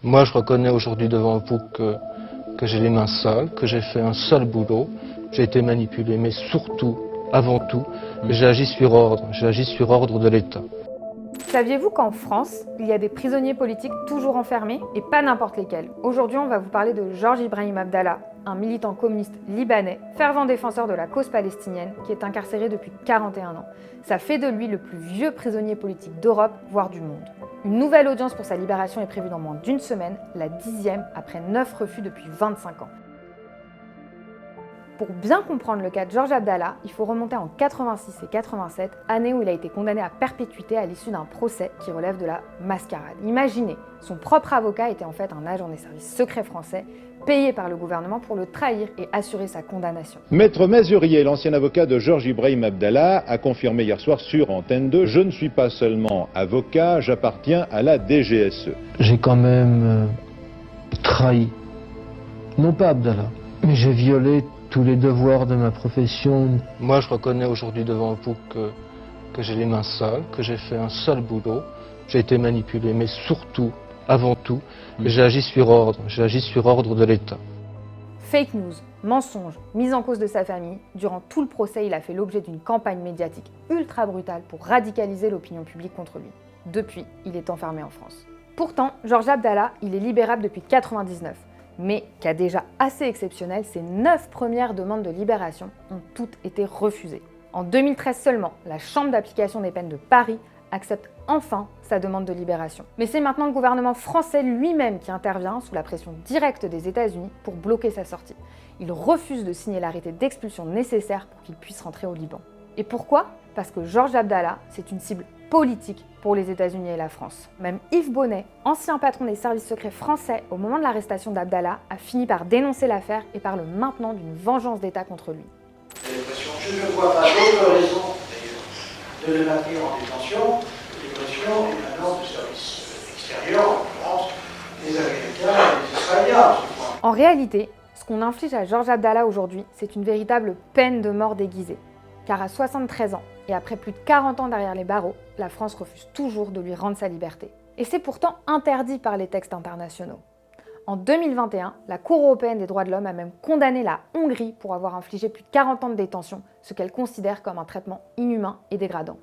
Moi, je reconnais aujourd'hui devant vous que j'ai les mains sales, que j'ai fait un sale boulot, j'ai été manipulé, mais surtout, avant tout, j'ai agi sur ordre de l'État. Saviez-vous qu'en France, il y a des prisonniers politiques toujours enfermés, et pas n'importe lesquels? Aujourd'hui, on va vous parler de Georges Ibrahim Abdallah, un militant communiste libanais, fervent défenseur de la cause palestinienne, qui est incarcéré depuis 41 ans. Ça fait de lui le plus vieux prisonnier politique d'Europe, voire du monde. Une nouvelle audience pour sa libération est prévue dans moins d'une semaine, la 10e après 9 refus depuis 25 ans. Pour bien comprendre le cas de Georges Abdallah, il faut remonter en 86 et 87, année où il a été condamné à perpétuité à l'issue d'un procès qui relève de la mascarade. Imaginez, son propre avocat était en fait un agent des services secrets français, payé par le gouvernement pour le trahir et assurer sa condamnation. Maître Mazurier, l'ancien avocat de Georges Ibrahim Abdallah, a confirmé hier soir sur Antenne 2 « Je ne suis pas seulement avocat, j'appartiens à la DGSE ». J'ai quand même trahi, non pas Abdallah, mais j'ai violé tous les devoirs de ma profession. Moi, je reconnais aujourd'hui devant vous que j'ai les mains sales, que j'ai fait un sale boulot, j'ai été manipulé, mais surtout, avant tout, j'ai agi sur ordre de l'État. Fake news, mensonges, mise en cause de sa famille, durant tout le procès, il a fait l'objet d'une campagne médiatique ultra brutale pour radicaliser l'opinion publique contre lui. Depuis, il est enfermé en France. Pourtant, Georges Abdallah, il est libérable depuis 1999. Mais cas déjà assez exceptionnel, ses 9 premières demandes de libération ont toutes été refusées. En 2013 seulement, la Chambre d'application des peines de Paris accepte enfin sa demande de libération. Mais c'est maintenant le gouvernement français lui-même qui intervient sous la pression directe des États-Unis pour bloquer sa sortie. Il refuse de signer l'arrêté d'expulsion nécessaire pour qu'il puisse rentrer au Liban. Et pourquoi? Parce que Georges Abdallah, c'est une cible politique pour les États-Unis et la France. Même Yves Bonnet, ancien patron des services secrets français au moment de l'arrestation d'Abdallah, a fini par dénoncer l'affaire et parle maintenant d'une vengeance d'État contre lui. Je ne vois pas d'autre raison de le maintenir en détention que les pressions émanant du service extérieur, en l'occurrence des Américains et des Israéliens. En réalité, ce qu'on inflige à Georges Abdallah aujourd'hui, c'est une véritable peine de mort déguisée. Car à 73 ans, et après plus de 40 ans derrière les barreaux, la France refuse toujours de lui rendre sa liberté. Et c'est pourtant interdit par les textes internationaux. En 2021, la Cour européenne des droits de l'homme a même condamné la Hongrie pour avoir infligé plus de 40 ans de détention, ce qu'elle considère comme un traitement inhumain et dégradant.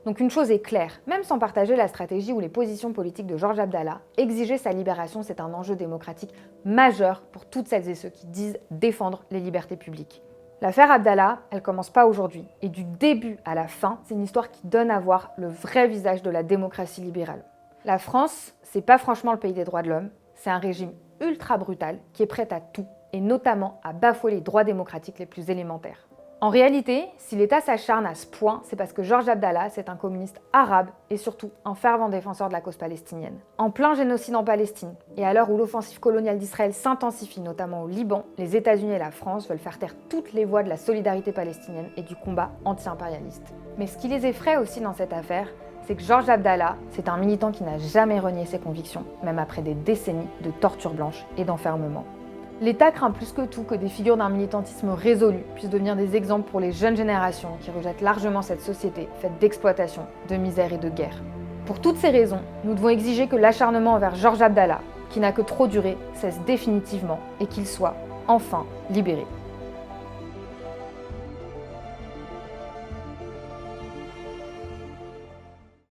Donc une chose est claire, même sans partager la stratégie ou les positions politiques de Georges Abdallah, exiger sa libération, c'est un enjeu démocratique majeur pour toutes celles et ceux qui disent défendre les libertés publiques. L'affaire Abdallah, elle commence pas aujourd'hui. Et du début à la fin, c'est une histoire qui donne à voir le vrai visage de la démocratie libérale. La France, c'est pas franchement le pays des droits de l'homme, c'est un régime ultra brutal qui est prêt à tout, et notamment à bafouer les droits démocratiques les plus élémentaires. En réalité, si l'État s'acharne à ce point, c'est parce que Georges Abdallah, c'est un communiste arabe et surtout un fervent défenseur de la cause palestinienne. En plein génocide en Palestine, et à l'heure où l'offensive coloniale d'Israël s'intensifie, notamment au Liban, les États-Unis et la France veulent faire taire toutes les voix de la solidarité palestinienne et du combat anti-impérialiste. Mais ce qui les effraie aussi dans cette affaire, c'est que Georges Abdallah, c'est un militant qui n'a jamais renié ses convictions, même après des décennies de torture blanche et d'enfermement. L'État craint plus que tout que des figures d'un militantisme résolu puissent devenir des exemples pour les jeunes générations qui rejettent largement cette société faite d'exploitation, de misère et de guerre. Pour toutes ces raisons, nous devons exiger que l'acharnement envers Georges Abdallah, qui n'a que trop duré, cesse définitivement et qu'il soit enfin libéré.